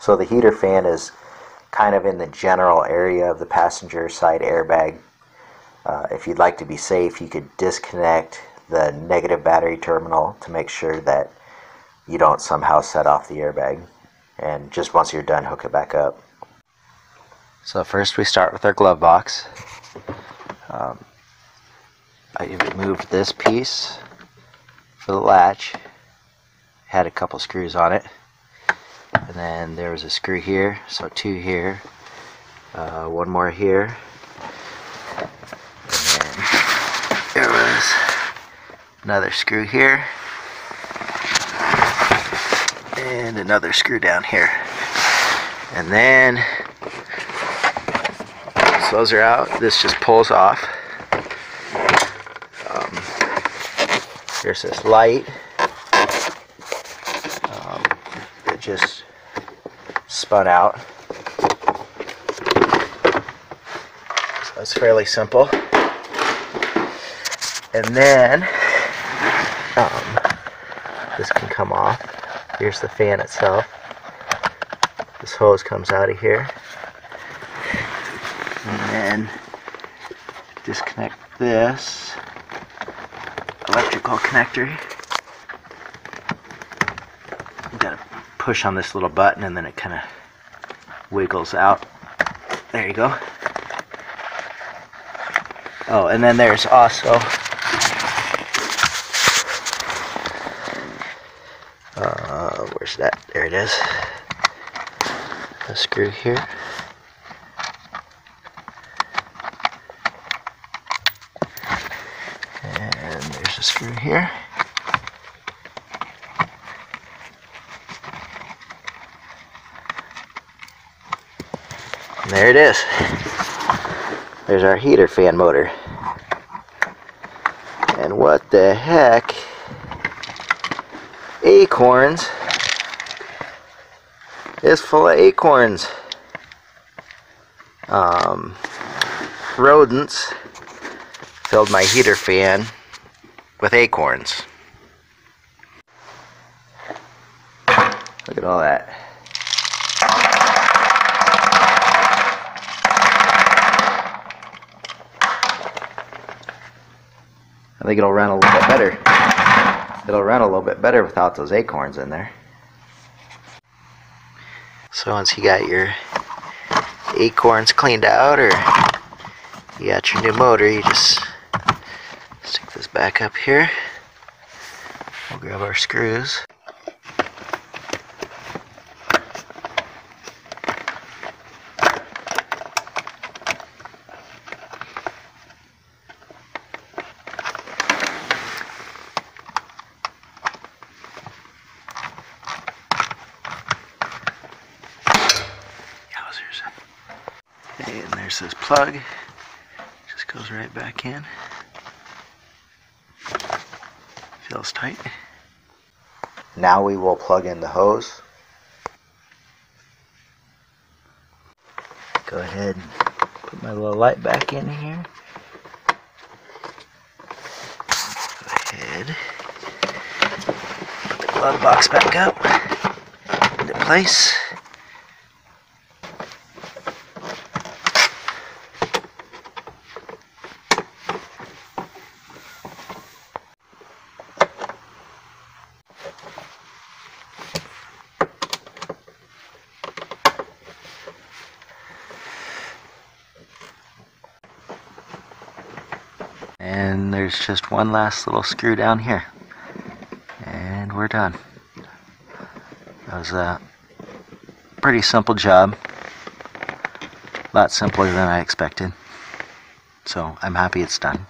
So the heater fan is kind of in the general area of the passenger side airbag. If you'd like to be safe, you could disconnect the negative battery terminal to make sure that you don't somehow set off the airbag. And just once you're done, hook it back up. So first we start with our glove box. I removed this piece for the latch. Had a couple screws on it. And then there was a screw here, so 2 here. One more here. And then there was another screw here. And another screw down here. And then once those are out, this just pulls off. There's this light. It just spun out. So it's fairly simple. And then this can come off. Here's the fan itself. This hose comes out of here. And then disconnect this electrical connector. You gotta push on this little button and then it kind of wiggles out. There you go. Oh, and then there's also where's that? There it is. A screw here. And there's a screw here. And there it is. There's our heater fan motor. And what the heck? Acorns is full of acorns. Rodents filled my heater fan with acorns. Look at all that. I think it'll run a little bit better. It'll run a little bit better without those acorns in there. So once you got your acorns cleaned out, or you got your new motor, you just stick this back up here. We'll grab our screws. And there's this plug, just goes right back in. Feels tight. Now we will plug in the hose. Go ahead and put my little light back in here. Go ahead, put the glove box back up into place. And there's just one last little screw down here. And we're done. That was a pretty simple job. A lot simpler than I expected. So I'm happy it's done.